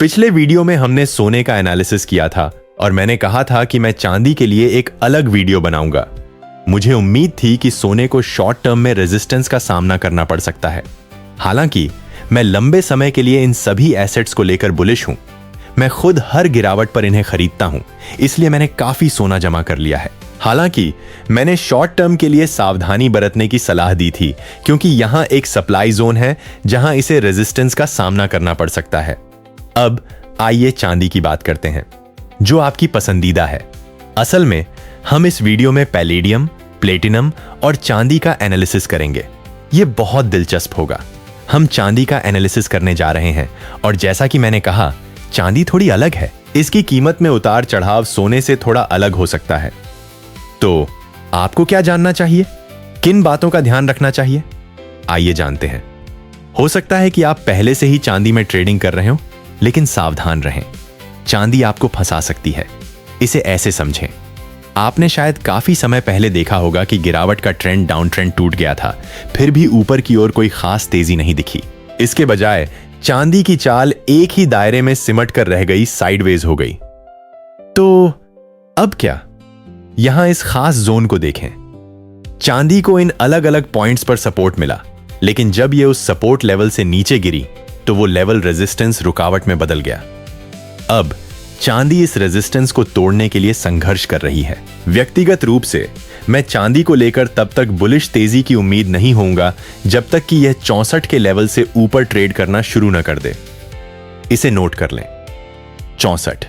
पिछले वीडियो में हमने सोने का एनालिसिस किया था और मैंने कहा था कि मैं चांदी के लिए एक अलग वीडियो बनाऊंगा। मुझे उम्मीद थी कि सोने को शॉर्ट टर्म में रेजिस्टेंस का सामना करना पड़ सकता है। हालांकि मैं लंबे समय के लिए इन सभी एसेट्स को लेकर बुलिश हूं। मैं खुद हर गिरावट पर इन्हें खरीदता हूं, इसलिए मैंने काफी सोना जमा कर लिया है। हालांकि मैंने शॉर्ट टर्म के लिए सावधानी बरतने की सलाह दी थी, क्योंकि यहां एक सप्लाई जोन है जहां इसे रेजिस्टेंस का सामना करना पड़ सकता है। अब आइए चांदी की बात करते हैं, जो आपकी पसंदीदा है। असल में हम इस वीडियो में पैलेडियम, प्लेटिनम और चांदी का एनालिसिस करेंगे। यह बहुत दिलचस्प होगा। हम चांदी का एनालिसिस करने जा रहे हैं और जैसा कि मैंने कहा, चांदी थोड़ी अलग है। इसकी कीमत में उतार चढ़ाव सोने से थोड़ा अलग हो सकता है। तो आपको क्या जानना चाहिए? किन बातों का ध्यान रखना चाहिए? आइए जानते हैं। हो सकता है कि आप पहले से ही चांदी में ट्रेडिंग कर रहे हो, लेकिन सावधान रहें। चांदी आपको फंसा सकती है। इसे ऐसे समझें, आपने शायद काफी समय पहले देखा होगा कि गिरावट का ट्रेंड डाउन ट्रेंड टूट गया था, फिर भी ऊपर की ओर कोई खास तेजी नहीं दिखी। इसके बजाय चांदी की चाल एक ही दायरे में सिमट कर रह गई, साइडवेज हो गई। तो अब क्या? यहां इस खास जोन को देखें। चांदी को इन अलग अलग पॉइंट्स पर सपोर्ट मिला, लेकिन जब यह उस सपोर्ट लेवल से नीचे गिरी तो वो लेवल रेजिस्टेंस रुकावट में बदल गया। अब चांदी इस रेजिस्टेंस को तोड़ने के लिए संघर्ष कर रही है। व्यक्तिगत रूप से मैं चांदी को लेकर तब तक बुलिश तेजी की उम्मीद नहीं होऊंगा जब तक कि यह 64 के लेवल से ऊपर ट्रेड करना शुरू न कर दे। इसे नोट कर लें, 64।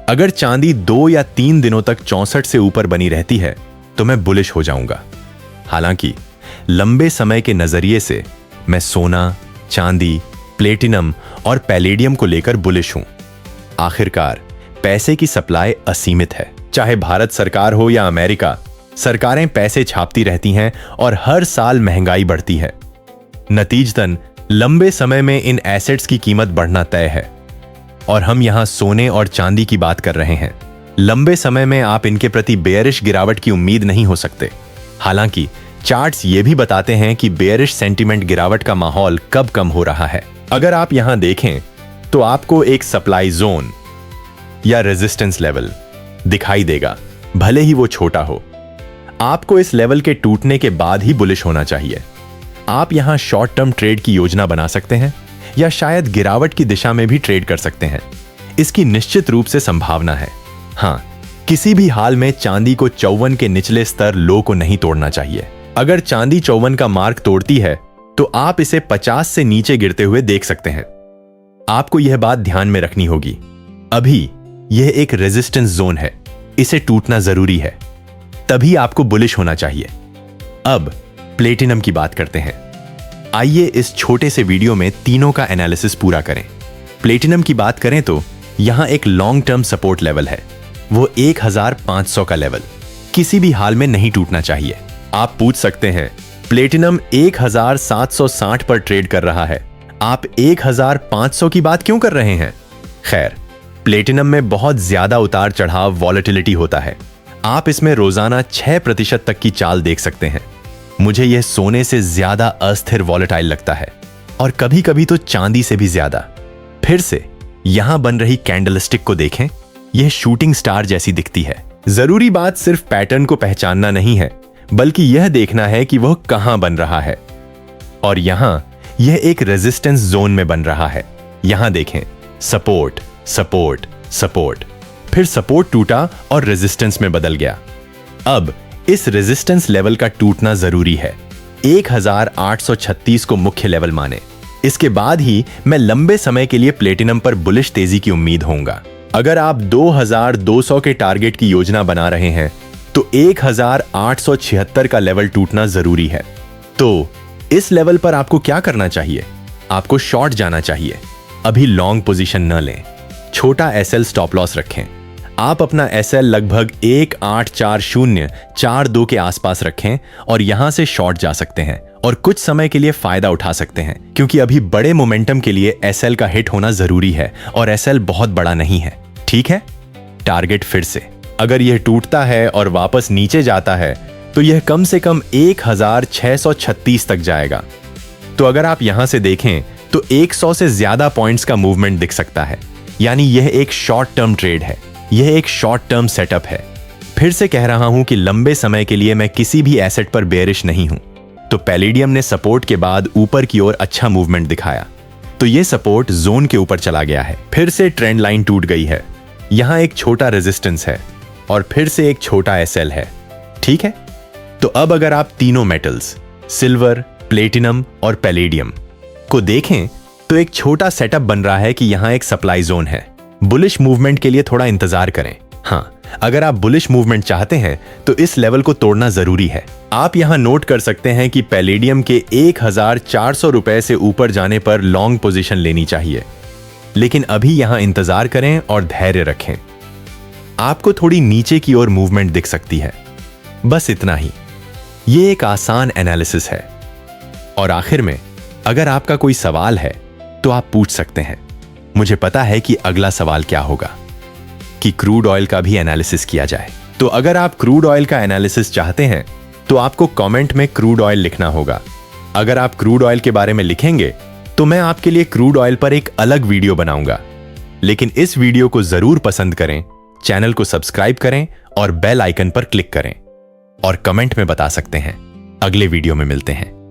अगर चांदी 2 या 3 दिनों तक 64 से ऊपर बनी रहती है तो मैं बुलिश हो जाऊंगा। हालांकि लंबे समय के नजरिए से मैं सोना, चांदी, प्लेटिनम और पैलेडियम को लेकर बुलिश हूं। आखिरकार पैसे की सप्लाई असीमित है। चाहे भारत सरकार हो या अमेरिका, सरकारें पैसे छापती रहती हैं और हर साल महंगाई बढ़ती है। नतीजतन लंबे समय में इन एसेट्स की कीमत बढ़ना तय है। और हम यहां सोने और चांदी की बात कर रहे हैं। लंबे समय में आप इनके प्रति बेयरिश गिरावट की उम्मीद नहीं हो सकते। हालांकि चार्ट्स ये भी बताते हैं कि बेयरिश सेंटीमेंट गिरावट का माहौल कब कम हो रहा है। अगर आप यहां देखें तो आपको एक सप्लाई जोन या रेजिस्टेंस लेवल दिखाई देगा, भले ही वो छोटा हो। आपको इस लेवल के टूटने के बाद ही बुलिश होना चाहिए। आप यहां शॉर्ट टर्म ट्रेड की योजना बना सकते हैं या शायद गिरावट की दिशा में भी ट्रेड कर सकते हैं। इसकी निश्चित रूप से संभावना है। हां, किसी भी हाल में चांदी को 54 के निचले स्तर लो को नहीं तोड़ना चाहिए। अगर चांदी 54 का मार्क तोड़ती है तो आप इसे 50 से नीचे गिरते हुए देख सकते हैं। आपको यह बात ध्यान में रखनी होगी। अभी यह एक रेजिस्टेंस जोन है, इसे टूटना जरूरी है, तभी आपको बुलिश होना चाहिए। अब प्लेटिनम की बात करते हैं। आइए इस छोटे से वीडियो में तीनों का एनालिसिस पूरा करें। प्लेटिनम की बात करें तो यहां एक लॉन्ग टर्म सपोर्ट लेवल है, वो 1500 का लेवल किसी भी हाल में नहीं टूटना चाहिए। आप पूछ सकते हैं, प्लेटिनम 1760 पर ट्रेड कर रहा है, आप 1500 की बात क्यों कर रहे हैं? खैर, प्लेटिनम में बहुत ज्यादा उतार चढ़ाव वॉलेटिलिटी होता है। आप इसमें रोजाना 6% तक की चाल देख सकते हैं। मुझे यह सोने से ज्यादा अस्थिर वॉलेटाइल लगता है और कभी कभी तो चांदी से भी ज्यादा। फिर से यहां बन रही कैंडलस्टिक को देखें, यह शूटिंग स्टार जैसी दिखती है। जरूरी बात सिर्फ पैटर्न को पहचानना नहीं है, बल्कि यह देखना है कि वह कहां बन रहा है। और यहां यह एक रेजिस्टेंस जोन में बन रहा है। यहां देखें, सपोर्ट, सपोर्ट, सपोर्ट, फिर सपोर्ट टूटा और रेजिस्टेंस में बदल गया। अब इस रेजिस्टेंस लेवल का टूटना जरूरी है। 1836 को मुख्य लेवल माने। इसके बाद ही मैं लंबे समय के लिए प्लेटिनम पर बुलिश तेजी की उम्मीद होऊंगा। अगर आप 2200 के टारगेट की योजना बना रहे हैं तो 1876 का लेवल टूटना जरूरी है। तो इस लेवल पर आपको क्या करना चाहिए? आपको शॉर्ट जाना चाहिए। अभी लॉन्ग पोजीशन न लें, छोटा एसएल स्टॉप लॉस रखें। आप अपना एसएल लगभग 184042 के आसपास रखें और यहां से शॉर्ट जा सकते हैं और कुछ समय के लिए फायदा उठा सकते हैं, क्योंकि अभी बड़े मोमेंटम के लिए एसएल का हिट होना जरूरी है और एसएल बहुत बड़ा नहीं है। ठीक है, टारगेट फिर से, अगर यह टूटता है और वापस नीचे जाता है तो यह कम से कम 1636 तक जाएगा। तो अगर आप यहां से देखें तो 100 से ज्यादा पॉइंट्स का मूवमेंट दिख सकता है। यानी यह एक शॉर्ट टर्म ट्रेड है, यह एक शॉर्ट टर्म सेटअप है। फिर से कह रहा हूं कि लंबे समय के लिए मैं किसी भी एसेट पर बेयरिश नहीं हूं। तो पैलेडियम ने सपोर्ट के बाद ऊपर की ओर अच्छा मूवमेंट दिखाया, तो यह सपोर्ट जोन के ऊपर चला गया है। फिर से ट्रेंड लाइन टूट गई है, यहां एक छोटा रेजिस्टेंस है और फिर से एक छोटा एसएल है। ठीक है, तो अब अगर आप तीनों मेटल्स सिल्वर, प्लेटिनम और पैलेडियम को देखें तो एक छोटा सेटअप बन रहा है कि यहां एक सप्लाई जोन है। बुलिश मूवमेंट के लिए थोड़ा इंतजार करें। हाँ, अगर आप बुलिश मूवमेंट चाहते हैं तो इस लेवल को तोड़ना जरूरी है। आप यहां नोट कर सकते हैं कि पैलेडियम के 1400 रुपए से ऊपर जाने पर लॉन्ग पोजीशन लेनी चाहिए, लेकिन अभी यहां इंतजार करें और धैर्य रखें। आपको थोड़ी नीचे की ओर मूवमेंट दिख सकती है, बस इतना ही। यह एक आसान एनालिसिस है। और आखिर में अगर आपका कोई सवाल है तो आप पूछ सकते हैं। मुझे पता है कि अगला सवाल क्या होगा, कि क्रूड ऑयल का भी एनालिसिस किया जाए। तो अगर आप क्रूड ऑयल का एनालिसिस चाहते हैं तो आपको कमेंट में क्रूड ऑयल लिखना होगा। अगर आप क्रूड ऑयल के बारे में लिखेंगे तो मैं आपके लिए क्रूड ऑयल पर एक अलग वीडियो बनाऊंगा। लेकिन इस वीडियो को जरूर पसंद करें, चैनल को सब्सक्राइब करें और बेल आइकन पर क्लिक करें। और कमेंट में बता सकते हैं। अगले वीडियो में मिलते हैं।